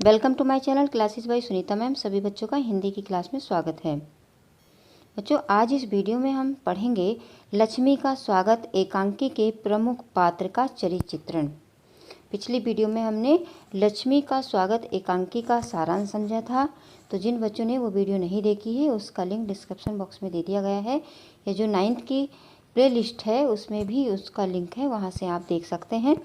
Welcome to my channel classes by Sunita ma'am. सभी बच्चों का हिंदी की क्लास में स्वागत है। बच्चों, आज इस वीडियो में हम पढ़ेंगे लक्ष्मी का स्वागत एकांकी के प्रमुख पात्र का चरित्र चित्रण। पिछली वीडियो में हमने लक्ष्मी का स्वागत एकांकी का सारांश समझा था, तो जिन बच्चों ने वो वीडियो नहीं देखी है उसका लिंक डिस्क्रिप्शन बॉक्स में दे दिया गया है। ये जो 9th की प्ले लिस्ट है उसमें भी उसका लिंक है, वहाँ से आप देख सकते हैं।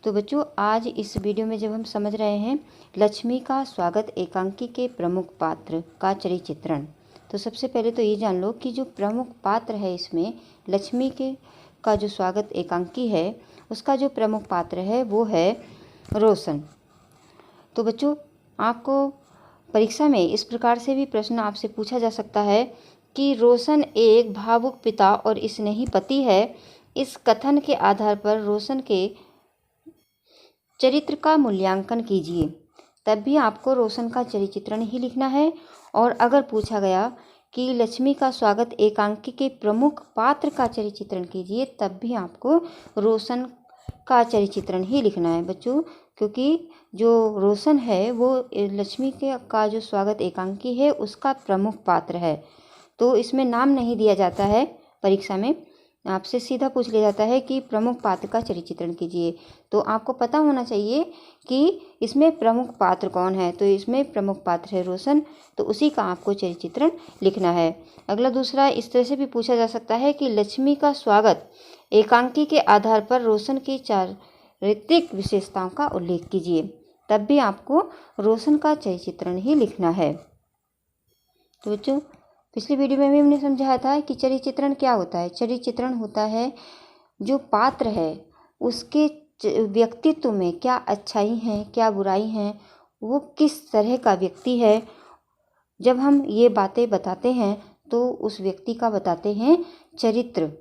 तो बच्चों, आज इस वीडियो में जब हम समझ रहे हैं लक्ष्मी का स्वागत एकांकी के प्रमुख पात्र का चरित्र चित्रण, तो सबसे पहले तो ये जान लो कि जो प्रमुख पात्र है इसमें लक्ष्मी के का जो स्वागत एकांकी है उसका जो प्रमुख पात्र है वो है रोशन। तो बच्चों, आपको परीक्षा में इस प्रकार से भी प्रश्न आपसे पूछा जा सकता है कि रोशन एक भावुक पिता और स्नेही पति है। इस कथन के आधार पर रोशन के चरित्र का मूल्यांकन कीजिए। तब भी आपको रोशन का चरित्र चित्रण ही लिखना है। और अगर पूछा गया कि लक्ष्मी का स्वागत एकांकी के प्रमुख पात्र का चरित्र चित्रण कीजिए, तब भी आपको रोशन का चरित्र चित्रण ही लिखना है बच्चों, क्योंकि जो रोशन है वो लक्ष्मी के का जो स्वागत एकांकी है उसका प्रमुख पात्र है। तो इसमें नाम नहीं दिया जाता है, परीक्षा में आपसे सीधा पूछ लिया जाता है कि प्रमुख पात्र का चरित्र चित्रण कीजिए। तो आपको पता होना चाहिए कि इसमें प्रमुख पात्र कौन है। तो इसमें प्रमुख पात्र है रोशन, तो उसी का आपको चरित्र चित्रण लिखना है। अगला दूसरा इस तरह से भी पूछा जा सकता है कि लक्ष्मी का स्वागत एकांकी के आधार पर रोशन की चारित्रिक विशेषताओं का उल्लेख कीजिए। तब भी आपको रोशन का चरित्र चित्रण ही लिखना है। तो बच्चों, पिछली वीडियो में भी हमने समझाया था कि चरित्र चित्रण क्या होता है। चरित्र चित्रण होता है जो पात्र है उसके व्यक्तित्व में क्या अच्छाई हैं क्या बुराई हैं, वो किस तरह का व्यक्ति है। जब हम ये बातें बताते हैं तो उस व्यक्ति का बताते हैं, चरित्र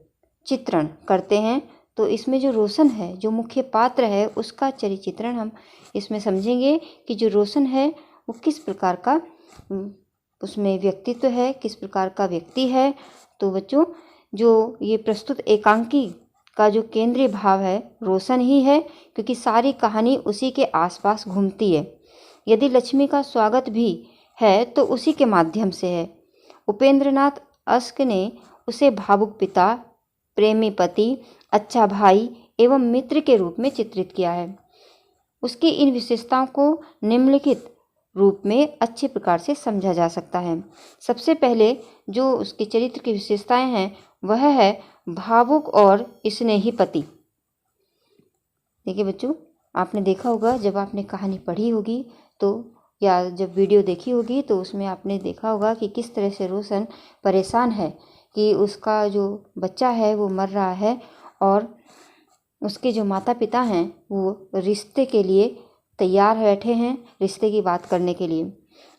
चित्रण करते हैं। तो इसमें जो रोशन है जो मुख्य पात्र है उसका चरित्र चित्रण हम इसमें समझेंगे कि जो रोशन है वो किस प्रकार का उसमें व्यक्तित्व है, किस प्रकार का व्यक्ति है। तो बच्चों, जो ये प्रस्तुत एकांकी का जो केंद्रीय भाव है रोशन ही है, क्योंकि सारी कहानी उसी के आसपास घूमती है। यदि लक्ष्मी का स्वागत भी है तो उसी के माध्यम से है। उपेंद्रनाथ अश्क ने उसे भावुक पिता, प्रेमी पति, अच्छा भाई एवं मित्र के रूप में चित्रित किया है। उसकी इन विशेषताओं को निम्नलिखित रूप में अच्छे प्रकार से समझा जा सकता है। सबसे पहले जो उसके चरित्र की विशेषताएं हैं वह है भावुक और स्नेही पति। देखिए बच्चों, आपने देखा होगा जब आपने कहानी पढ़ी होगी तो या जब वीडियो देखी होगी तो उसमें आपने देखा होगा कि किस तरह से रोशन परेशान है कि उसका जो बच्चा है वो मर रहा है और उसके जो माता पिता हैं वो रिश्ते के लिए तैयार बैठे हैं, रिश्ते की बात करने के लिए।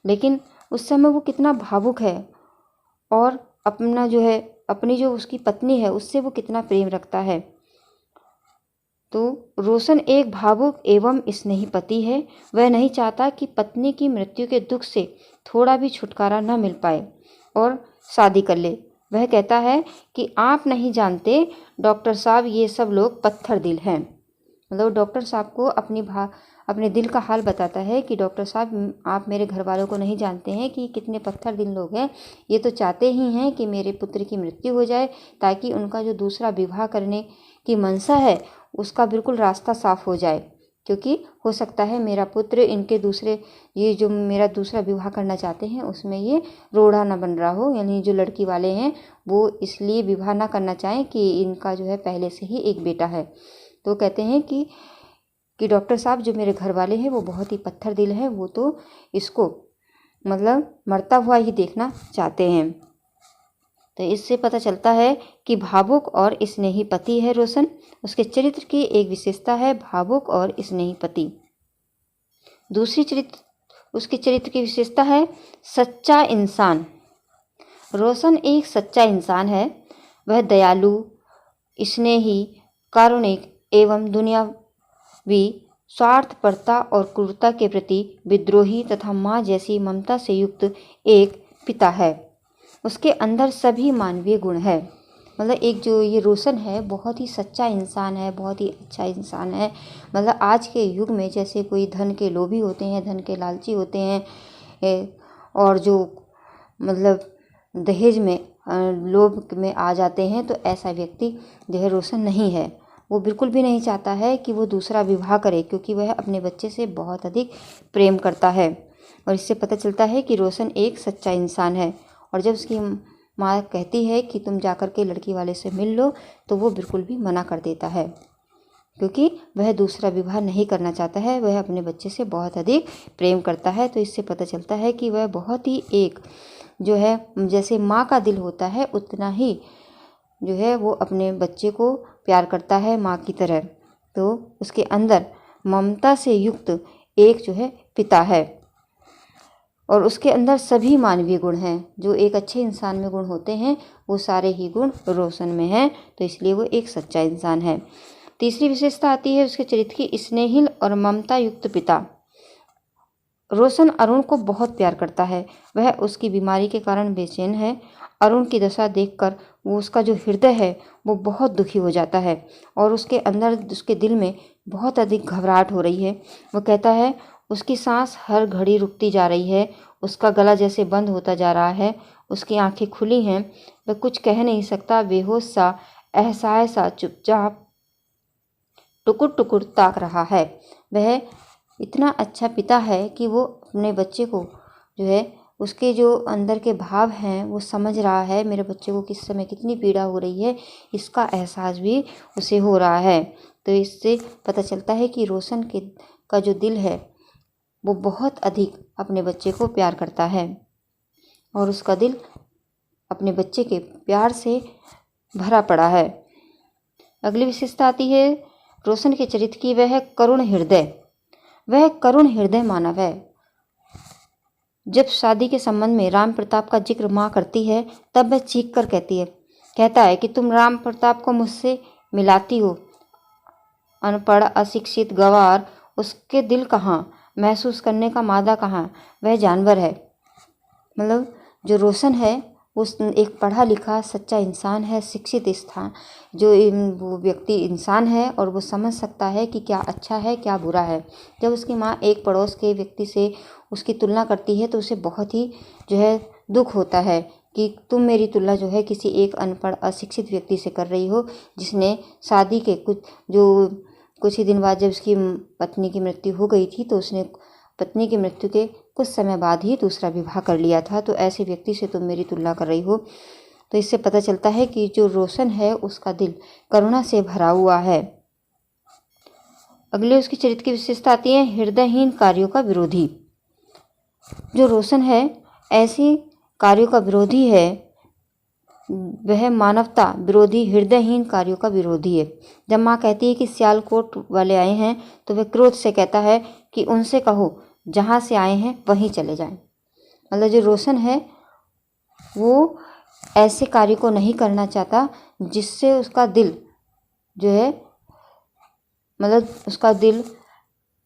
लेकिन उस समय वो कितना भावुक है और अपना जो है अपनी जो उसकी पत्नी है उससे वो कितना प्रेम रखता है। तो रोशन एक भावुक एवं स्नेही पति है। वह नहीं चाहता कि पत्नी की मृत्यु के दुख से थोड़ा भी छुटकारा न मिल पाए और शादी कर ले। वह कहता है कि आप नहीं जानते डॉक्टर साहब, ये सब लोग पत्थर दिल हैं। मतलब डॉक्टर साहब को अपने दिल का हाल बताता है कि डॉक्टर साहब, आप मेरे घर वालों को नहीं जानते हैं कि कितने पत्थर दिल लोग हैं। ये तो चाहते ही हैं कि मेरे पुत्र की मृत्यु हो जाए ताकि उनका जो दूसरा विवाह करने की मनसा है उसका बिल्कुल रास्ता साफ हो जाए, क्योंकि हो सकता है मेरा पुत्र इनके ये जो मेरा दूसरा विवाह करना चाहते हैं उसमें ये रोड़ा ना बन रहा हो। यानी जो लड़की वाले हैं वो इसलिए विवाह ना करना चाहें कि इनका जो है पहले से ही एक बेटा है। तो कहते हैं कि डॉक्टर साहब, जो मेरे घर वाले हैं वो बहुत ही पत्थर दिल है, वो तो इसको मतलब मरता हुआ ही देखना चाहते हैं। तो इससे पता चलता है कि भावुक और स्नेही पति है रोशन। उसके चरित्र की एक विशेषता है भावुक और स्नेही पति। दूसरी उसके चरित्र की विशेषता है सच्चा इंसान। रोशन एक सच्चा इंसान है। वह दयालु, स्नेही, कारुणिक एवं दुनियावी स्वार्थपरता और क्रूरता के प्रति विद्रोही तथा माँ जैसी ममता से युक्त एक पिता है। उसके अंदर सभी मानवीय गुण है। मतलब एक जो ये रोशन है बहुत ही सच्चा इंसान है, बहुत ही अच्छा इंसान है। मतलब आज के युग में जैसे कोई धन के लोभी होते हैं, धन के लालची होते हैं, और जो मतलब दहेज में लोभ में आ जाते हैं, तो ऐसा व्यक्ति जो है रोशन नहीं है। वो बिल्कुल भी नहीं चाहता है कि वो दूसरा विवाह करे, क्योंकि वह अपने बच्चे से बहुत अधिक प्रेम करता है। और इससे पता चलता है कि रोशन एक सच्चा इंसान है। और जब उसकी माँ कहती है कि तुम जाकर के लड़की वाले से मिल लो, तो वो बिल्कुल भी मना कर देता है, क्योंकि वह दूसरा विवाह नहीं करना चाहता है। वह अपने बच्चे से बहुत अधिक प्रेम करता है। तो इससे पता चलता है कि वह बहुत ही एक जो है, जैसे माँ का दिल होता है उतना ही जो है वो अपने बच्चे को प्यार करता है माँ की तरह। तो उसके अंदर ममता से युक्त एक जो है पिता है, और उसके अंदर सभी मानवीय गुण हैं। जो एक अच्छे इंसान में गुण होते हैं वो सारे ही गुण रोशन में हैं, तो इसलिए वो एक सच्चा इंसान है। तीसरी विशेषता आती है उसके चरित्र की, स्नेहिल और ममता युक्त पिता। रोशन अरुण को बहुत प्यार करता है। वह उसकी बीमारी के कारण बेचैन है। अरुण की दशा देखकर वो उसका जो हृदय है वो बहुत दुखी हो जाता है, और उसके अंदर उसके दिल में बहुत अधिक घबराहट हो रही है। वो कहता है उसकी सांस हर घड़ी रुकती जा रही है, उसका गला जैसे बंद होता जा रहा है, उसकी आंखें खुली हैं, वह कुछ कह नहीं सकता, बेहोश सा, असहाय सा, चुपचाप टुकुर टुकुर ताक रहा है। वह इतना अच्छा पिता है कि वो अपने बच्चे को जो है उसके जो अंदर के भाव हैं वो समझ रहा है। मेरे बच्चे को किस समय कितनी पीड़ा हो रही है इसका एहसास भी उसे हो रहा है। तो इससे पता चलता है कि रोशन का जो दिल है वो बहुत अधिक अपने बच्चे को प्यार करता है, और उसका दिल अपने बच्चे के प्यार से भरा पड़ा है। अगली विशेषता आती है रोशन के चरित्र की, वह है करुण हृदय। वह करुण हृदय मानव है। जब शादी के संबंध में राम प्रताप का जिक्र माँ करती है, तब वह चीख कर कहता है कि तुम राम प्रताप को मुझसे मिलाती हो। अनपढ़, अशिक्षित, गंवार, उसके दिल कहाँ, महसूस करने का मादा कहाँ, वह जानवर है। मतलब जो रोशन है उस एक पढ़ा लिखा सच्चा इंसान है, शिक्षित स्थान जो वो व्यक्ति इंसान है, और वो समझ सकता है कि क्या अच्छा है क्या बुरा है। जब उसकी माँ एक पड़ोस के व्यक्ति से उसकी तुलना करती है तो उसे बहुत ही जो है दुख होता है कि तुम मेरी तुलना जो है किसी एक अनपढ़ अशिक्षित व्यक्ति से कर रही हो, जिसने शादी के कुछ ही दिन बाद जब उसकी पत्नी की मृत्यु हो गई थी तो उसने पत्नी की मृत्यु के कुछ समय बाद ही दूसरा विवाह कर लिया था। तो ऐसे व्यक्ति से तुम मेरी तुलना कर रही हो। तो इससे पता चलता है कि जो रोशन है उसका दिल करुणा से भरा हुआ है। अगले उसकी चरित्र की विशेषता आती है हृदयहीन कार्यों का विरोधी। जो रोशन है ऐसी कार्यों का विरोधी है, वह मानवता विरोधी हृदयहीन कार्यों का विरोधी है। जब माँ कहती है कि सियालकोट वाले आए हैं तो वह क्रोध से कहता है कि उनसे कहो जहाँ से आए हैं वहीं चले जाएं। मतलब जो रोशन है वो ऐसे कार्य को नहीं करना चाहता जिससे उसका दिल जो है मतलब उसका दिल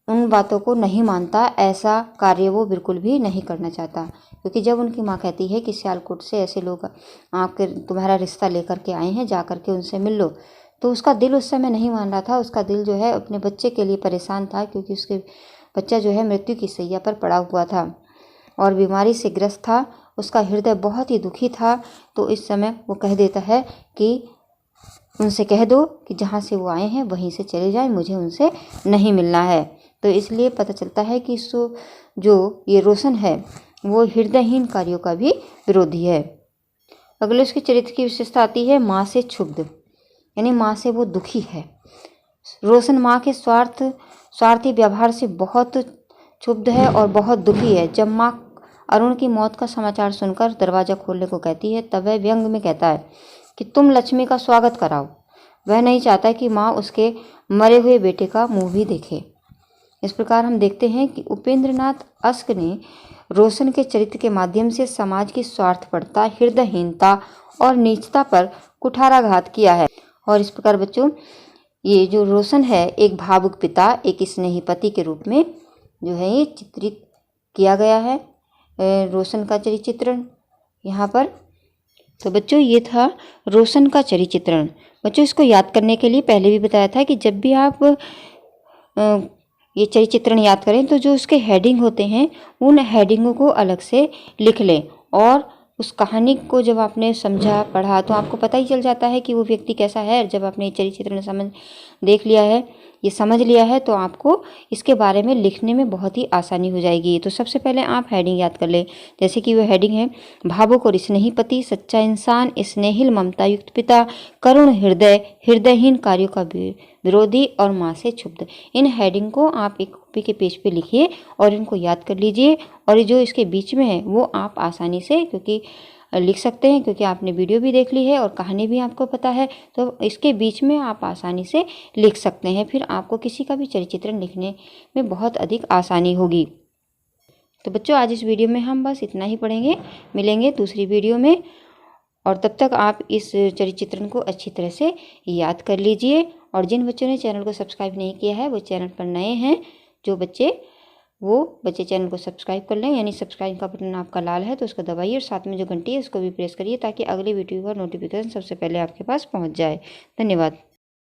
उन बातों को नहीं मानता। ऐसा कार्य वो बिल्कुल भी नहीं करना चाहता, क्योंकि जब उनकी माँ कहती है कि सियालकोट से ऐसे लोग आकर तुम्हारा रिश्ता लेकर के आए हैं, जा कर के उनसे मिल लो, तो उसका दिल उस समय नहीं मान रहा था। उसका दिल जो है अपने बच्चे के लिए परेशान था, क्योंकि उसके बच्चा जो है मृत्यु की शैया पर पड़ा हुआ था और बीमारी से ग्रस्त था। उसका हृदय बहुत ही दुखी था। तो इस समय वो कह देता है कि उनसे कह दो कि जहाँ से वो आए हैं वहीं से चले जाएं, मुझे उनसे नहीं मिलना है। तो इसलिए पता चलता है कि जो ये रोशन है वो हृदयहीन कार्यों का भी विरोधी है। अगले उसके चरित्र की विशेषता आती है माँ से क्षुब्ध, यानी माँ से वो दुखी है। रोशन माँ के स्वार्थी व्यवहार से बहुत क्षुब्ध है और बहुत दुखी है। जब माँ अरुण की मौत का समाचार सुनकर दरवाज़ा खोलने को कहती है, तब वह व्यंग में कहता है कि तुम लक्ष्मी का स्वागत कराओ। वह नहीं चाहता कि माँ उसके मरे हुए बेटे का मुंह भी देखे। इस प्रकार हम देखते हैं कि उपेंद्रनाथ अश्क ने रोशन के चरित्र के माध्यम से समाज की स्वार्थपरता, हृदयहीनता और नीचता पर कुठाराघात किया है। और इस प्रकार बच्चों ये जो रोशन है एक भावुक पिता, एक स्नेही पति के रूप में जो है ये चित्रित किया गया है। रोशन का चरित्र चित्रण यहाँ पर तो बच्चों ये था रोशन का चरित्र चित्रण। बच्चों इसको याद करने के लिए पहले भी बताया था कि जब भी आप ये चरित्र चित्रण याद करें तो जो उसके हेडिंग होते हैं उन हेडिंगों को अलग से लिख लें, और उस कहानी को जब आपने समझा पढ़ा तो आपको पता ही चल जाता है कि वो व्यक्ति कैसा है। जब आपने चरित्र चित्रण देख लिया है, ये समझ लिया है, तो आपको इसके बारे में लिखने में बहुत ही आसानी हो जाएगी। तो सबसे पहले आप हेडिंग याद कर लें, जैसे कि वो हेडिंग है भावुक और स्नेही पति, सच्चा इंसान, स्नेहिल ममता युक्त पिता, करुण हृदय, हृदयहीन कार्यों का विरोधी और माँ से क्षुब्ध। इन हेडिंग को आप एक कॉपी के पेज पे लिखिए और इनको याद कर लीजिए। और जो इसके बीच में है वो आप आसानी से क्योंकि लिख सकते हैं, क्योंकि आपने वीडियो भी देख ली है और कहानी भी आपको पता है, तो इसके बीच में आप आसानी से लिख सकते हैं। फिर आपको किसी का भी चरित्र चित्रण लिखने में बहुत अधिक आसानी होगी। तो बच्चों आज इस वीडियो में हम बस इतना ही पढ़ेंगे, मिलेंगे दूसरी वीडियो में। और तब तक आप इस चरित्र चित्रण को अच्छी तरह से याद कर लीजिए। और जिन बच्चों ने चैनल को सब्सक्राइब नहीं किया है वो चैनल पर नए हैं, जो बच्चे चैनल को सब्सक्राइब कर लें, यानी सब्सक्राइब का बटन आपका लाल है तो उसको दबाइए और साथ में जो घंटी है उसको भी प्रेस करिए ताकि अगले वीडियो का नोटिफिकेशन सबसे पहले आपके पास पहुंच जाए। धन्यवाद।